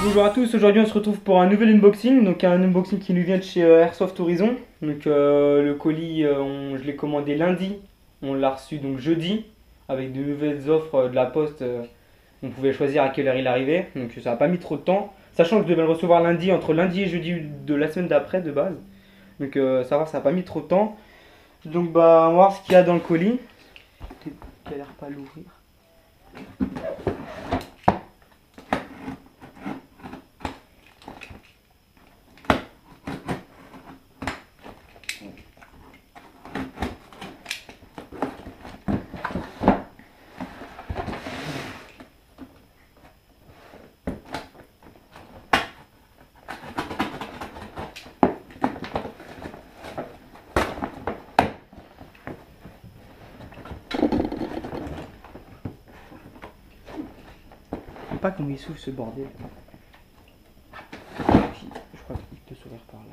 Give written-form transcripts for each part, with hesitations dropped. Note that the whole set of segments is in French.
Bonjour à tous, aujourd'hui on se retrouve pour un nouvel unboxing, donc un unboxing qui nous vient de chez Airsoft Horizon. Donc le colis, je l'ai commandé lundi, on l'a reçu donc jeudi, avec de nouvelles offres de la poste. On pouvait choisir à quelle heure il arrivait, donc ça n'a pas mis trop de temps. Sachant que je devais le recevoir lundi, entre lundi et jeudi de la semaine d'après de base. Donc ça va, ça n'a pas mis trop de temps. Donc bah on va voir ce qu'il y a dans le colis. J'ai galère pas à l'ouvrir. Je sais pas comment il s'ouvre ce bordel. Je crois qu'il peut s'ouvrir par là.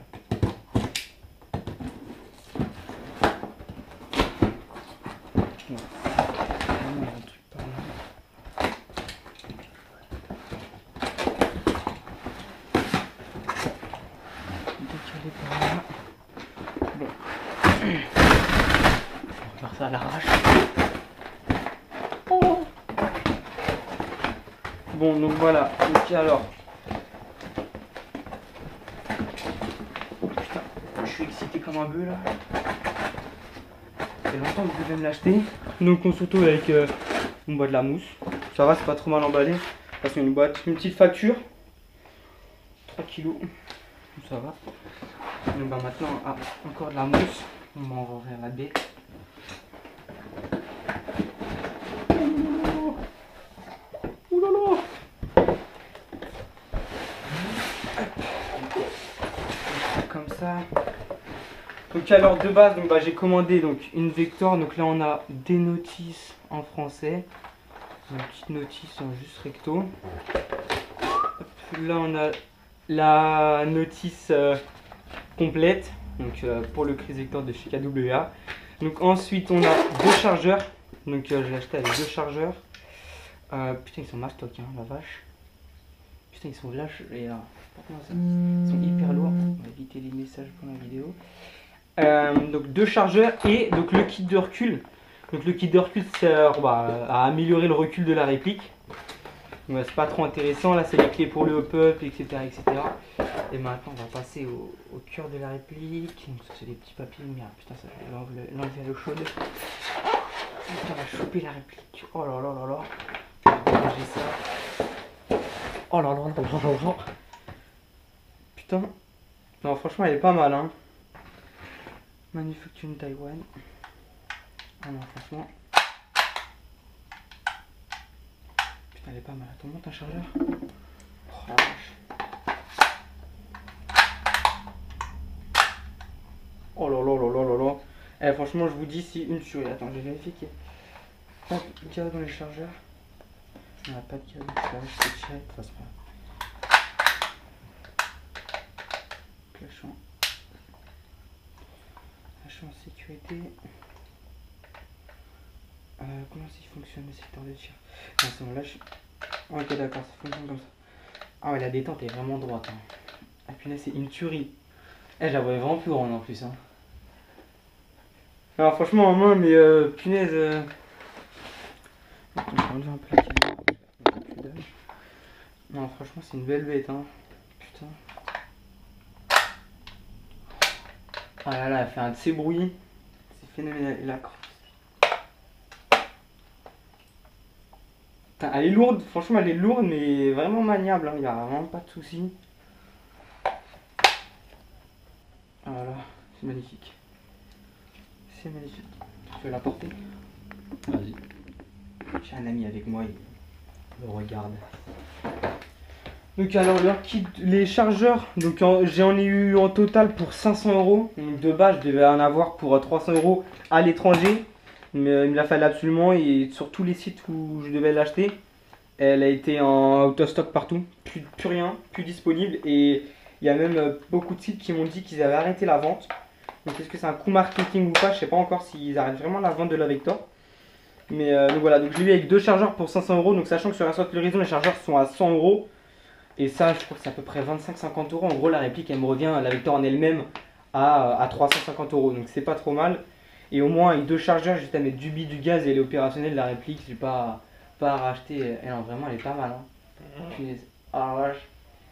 Ouais. Il y a un truc par là. Décalé par là. Bon. On va faire ça à l'arrache. Oh. Bon, donc voilà. Donc alors. Putain, je suis excité comme un bœuf là. Ça fait longtemps que je devais me l'acheter. Donc on se retrouve avec une boîte de la mousse. Ça va, c'est pas trop mal emballé. Parce qu'une boîte, une petite facture. 3 kilos. Ça va. Donc bah maintenant, encore de la mousse. On va ouvrir la bête. Ouh là là. Comme ça. Donc alors de base, donc, bah, j'ai commandé donc, une Vector. Donc là on a des notices en français. Une petite notice en juste recto. Hop, là on a la notice complète. Donc pour le Cris Vector de chez KWA. Donc ensuite on a deux chargeurs. Donc je l'ai acheté avec deux chargeurs. Putain ils sont mastoc hein, la vache. Putain ils sont lâches et là. Ils sont hyper lourds. On va éviter les messages pour la vidéo. Donc deux chargeurs et donc le kit de recul. Donc le kit de recul sert à améliorer le recul de la réplique. Donc c'est pas trop intéressant. Là c'est les clés pour le hop-up, etc., etc. Et maintenant on va passer au cœur de la réplique. Donc ça c'est des petits papiers de merde. Putain ça je vais l'enlever à l'eau chaude. On va choper la réplique. Oh là là là là. Je vais ranger ça. Oh là là là là là là. Putain. Non franchement elle est pas mal hein. Manufacturing Taiwan. Ah non, franchement. Putain, elle est pas mal. Attends, monte un chargeur. Oh la vache. Oh là là là là là là. Eh, franchement, je vous dis, c'est une tuerie. Attends, j'ai vérifié qu'il n'y a pas de gaz dans les chargeurs. Il n'y a pas de gaz dans les chargeurs. Je peux tirer. De toute façon. Clashant. En sécurité. Comment ça fonctionne le secteur de tir? Non, c'est bon, là je... Ok d'accord, ça fonctionne comme ça. Ah ouais, la détente est vraiment droite. Hein. Ah punaise, c'est une tuerie. Eh, je la voyais vraiment plus grande en plus. Hein. Alors franchement en main, mais punaise... Attends, je vais enlever un peu la caméra. Non, franchement c'est une belle bête. Hein. Putain. Ah là là, elle fait un de ces bruits. C'est phénoménal. Et là, elle est lourde, franchement elle est lourde mais vraiment maniable, il n'y a vraiment pas de souci. Voilà, c'est magnifique. C'est magnifique. Tu veux la porter? Vas-y. J'ai un ami avec moi, il me regarde. Donc alors leur kit, les chargeurs, donc j'en ai eu en total pour 500 €. Donc de base je devais en avoir pour 300 € à l'étranger. Mais il me l'a fallu absolument et sur tous les sites où je devais l'acheter, elle a été en out of stock partout, plus rien, plus disponible. Et il y a même beaucoup de sites qui m'ont dit qu'ils avaient arrêté la vente. Donc est-ce que c'est un coup marketing ou pas? Je sais pas encore s'ils arrêtent vraiment la vente de la Vector. Mais donc voilà, donc je l'ai eu avec deux chargeurs pour 500 €. Donc sachant que sur Airsoft Horizon les chargeurs sont à 100 €. Et ça, je crois que c'est à peu près 25-50 euros. En gros, la réplique, elle me revient, la Vector en elle-même, à 350 euros. Donc c'est pas trop mal. Et au moins, avec deux chargeurs, juste à mettre du billet, du gaz et elle est opérationnelle, la réplique, j'ai pas à racheter. Elle, vraiment, elle est pas mal. Hein. Punaise. Ah la vache.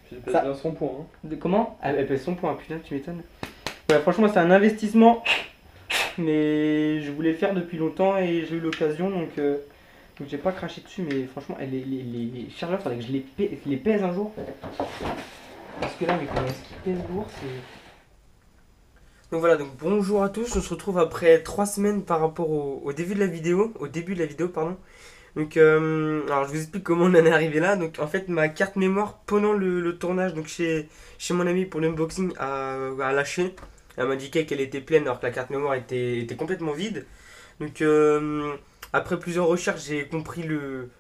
Puis elle pèse bien son poids. Hein. Comment elle pèse son poids, putain, tu m'étonnes. Ouais, franchement, c'est un investissement. Mais je voulais le faire depuis longtemps et j'ai eu l'occasion. Donc j'ai pas craché dessus. Mais franchement, les chargeurs, il faudrait que je les pèse un jour. Parce que là, mais comment est-ce qu'ils pèsent lourd, c'est... Donc voilà, donc bonjour à tous, on se retrouve après 3 semaines par rapport au début de la vidéo, pardon. Donc alors je vous explique comment on en est arrivé là. Donc en fait ma carte mémoire pendant le tournage donc chez mon ami pour l'unboxing a lâché. Elle m'a indiqué qu'elle était pleine alors que la carte mémoire était complètement vide. Donc après plusieurs recherches j'ai compris le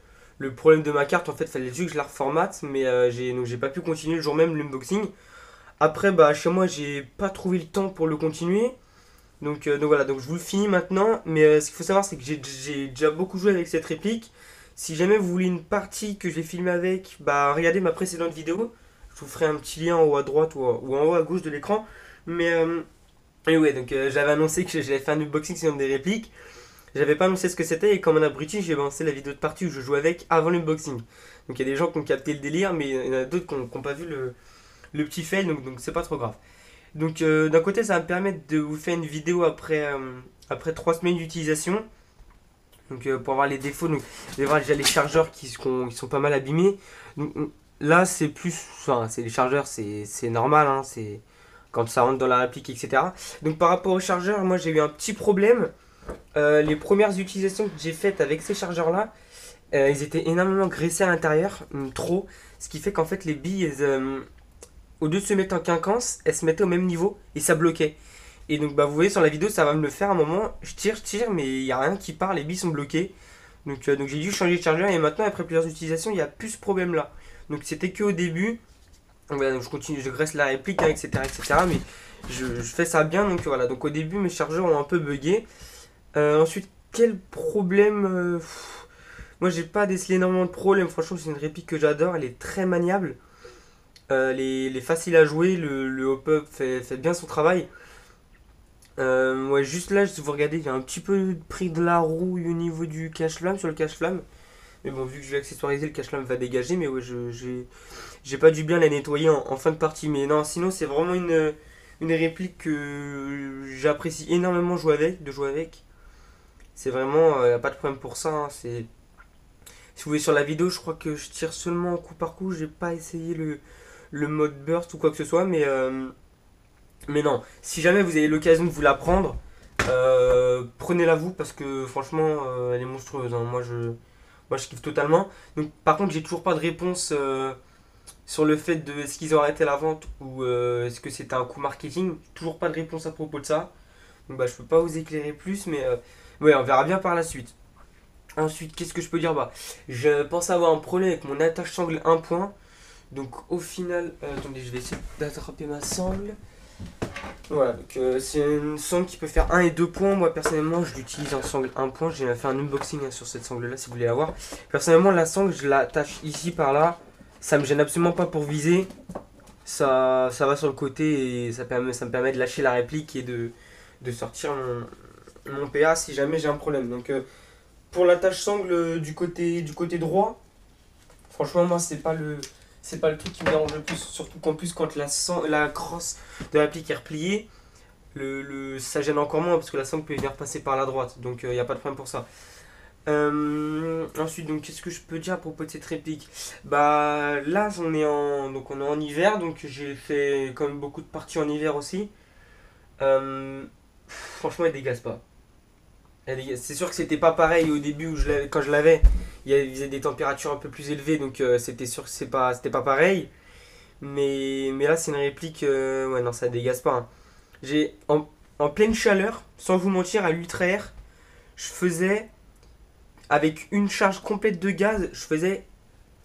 problème de ma carte. En fait il fallait juste que je la reformate mais j'ai pas pu continuer le jour même l'unboxing. Après, bah, chez moi, j'ai pas trouvé le temps pour le continuer. Donc voilà, donc je vous le finis maintenant. Mais ce qu'il faut savoir, c'est que j'ai déjà beaucoup joué avec cette réplique. Si jamais vous voulez une partie que j'ai filmée avec, bah regardez ma précédente vidéo. Je vous ferai un petit lien en haut à droite ou en haut à gauche de l'écran. Mais et ouais, donc j'avais annoncé que j'avais fait un unboxing sur une des répliques. J'avais pas annoncé ce que c'était et comme un abruti, j'ai lancé la vidéo de partie où je jouais avec avant l'unboxing. Donc il y a des gens qui ont capté le délire, mais il y en a d'autres qui n'ont pas vu le petit fail, donc c'est pas trop grave. Donc d'un côté ça va me permettre de vous faire une vidéo après 3 semaines d'utilisation. Donc pour voir les défauts, donc vous allez voir déjà les chargeurs qui sont pas mal abîmés. Donc là c'est plus, enfin c'est les chargeurs c'est normal, hein, c'est quand ça rentre dans la réplique etc. Donc par rapport aux chargeurs, moi j'ai eu un petit problème. Les premières utilisations que j'ai faites avec ces chargeurs là, ils étaient énormément graissés à l'intérieur, trop. Ce qui fait qu'en fait les billes, au lieu de se mettre en quinquance, elles se mettaient au même niveau et ça bloquait. Et donc bah vous voyez sur la vidéo ça va me le faire à un moment, je tire mais il n'y a rien qui part, les billes sont bloquées. Donc j'ai dû changer de chargeur et maintenant après plusieurs utilisations il n'y a plus ce problème là. Donc c'était que au début. Donc voilà, donc je continue, je graisse la réplique hein, etc. Mais je fais ça bien donc voilà. Donc au début mes chargeurs ont un peu bugué. Ensuite quel problème moi j'ai pas décelé énormément de problèmes, franchement c'est une réplique que j'adore, elle est très maniable. Elle est facile à jouer, le hop-up fait bien son travail. Ouais, juste là, si vous regardez, il y a un petit peu pris de la rouille au niveau du cache-flamme, sur le cache-flamme. Mais bon, vu que je vais accessoiriser, le cache-flamme va dégager. Mais ouais, j'ai pas dû bien la nettoyer en fin de partie. Mais non, sinon, c'est vraiment une réplique que j'apprécie énormément de jouer avec. C'est vraiment, y a pas de problème pour ça. Hein, c'est... Si vous voyez sur la vidéo, je crois que je tire seulement coup par coup. J'ai pas essayé le mode burst ou quoi que ce soit. Mais non, si jamais vous avez l'occasion de vous la prendre, prenez-la vous parce que franchement, elle est monstrueuse. Hein. Moi, je kiffe totalement. Donc, par contre, j'ai toujours pas de réponse sur le fait de est-ce qu'ils ont arrêté la vente ou est-ce que c'était un coup marketing. Toujours pas de réponse à propos de ça. Donc, bah, je peux pas vous éclairer plus, mais ouais, on verra bien par la suite. Ensuite, qu'est-ce que je peux dire? Bah, je pense avoir un problème avec mon attache sangle 1 point. Donc, au final, attendez, je vais essayer d'attraper ma sangle. Voilà, donc c'est une sangle qui peut faire 1 et 2 points. Moi personnellement je l'utilise en sangle 1 point. J'ai fait un unboxing hein, sur cette sangle là si vous voulez la voir. Personnellement la sangle je l'attache ici par là. Ça me gêne absolument pas pour viser. Ça va sur le côté et ça me permet de lâcher la réplique et de sortir mon PA si jamais j'ai un problème. Donc pour l'attache sangle du côté droit, franchement moi c'est pas le truc qui me dérange le plus, surtout qu'en plus quand la crosse de l'applique est repliée, ça gêne encore moins parce que la sangle peut venir passer par la droite, donc il n'y a pas de problème pour ça. Ensuite, donc qu'est-ce que je peux dire à propos de cette réplique? Bah là on est en hiver, donc j'ai fait quand même beaucoup de parties en hiver aussi. Franchement elle dégaze pas. C'est sûr que c'était pas pareil au début quand je l'avais, il faisait des températures un peu plus élevées donc c'était sûr que c'était pas pareil. Mais là c'est une réplique, ouais non ça dégaze pas. Hein. J'ai en pleine chaleur, sans vous mentir, à l'ultra air, je faisais avec une charge complète de gaz, je faisais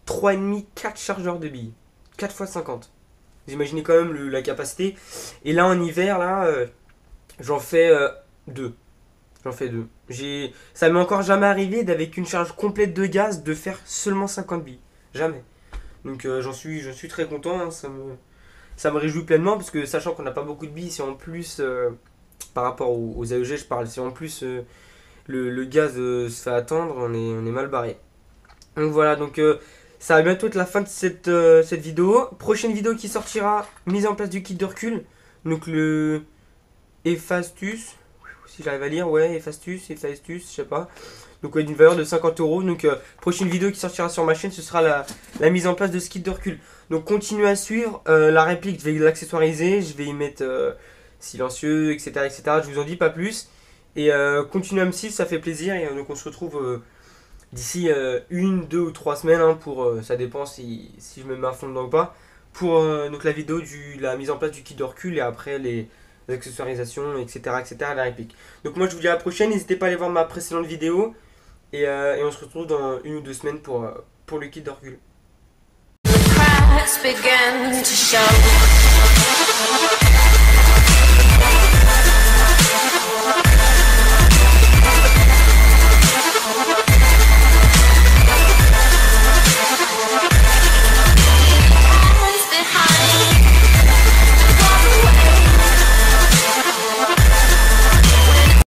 3,5-4 chargeurs de billes. 4 x 50. Vous imaginez quand même la capacité. Et là en hiver, là, j'en fais 2. J'en fais 2. Ça m'est encore jamais arrivé d'avec une charge complète de gaz de faire seulement 50 billes. Jamais. Donc j'en suis très content, hein, ça me réjouit pleinement parce que sachant qu'on n'a pas beaucoup de billes, si en plus par rapport aux AEG je parle, si en plus le gaz se fait attendre, on est mal barré. Donc voilà, donc ça va bientôt être la fin de cette vidéo. Prochaine vidéo qui sortira, mise en place du kit de recul. Donc le Efastus, si j'arrive à lire, ouais, Efastus, je sais pas. Donc ouais, d'une valeur de 50 euros. Donc prochaine vidéo qui sortira sur ma chaîne, ce sera la mise en place de ce kit de recul. Donc continuez à suivre la réplique, je vais l'accessoiriser, je vais y mettre silencieux, etc., etc. Je vous en dis pas plus. Et continuez à me suivre, ça fait plaisir. Et donc on se retrouve d'ici 1, 2 ou 3 semaines, hein, pour ça dépend si je me mets à fond dedans ou pas. Pour donc la vidéo la mise en place du kit de recul et après les accessoirisations, etc., etc., la réplique. Donc moi je vous dis à la prochaine, n'hésitez pas à aller voir ma précédente vidéo. Et on se retrouve dans 1 ou 2 semaines pour le kit de recul.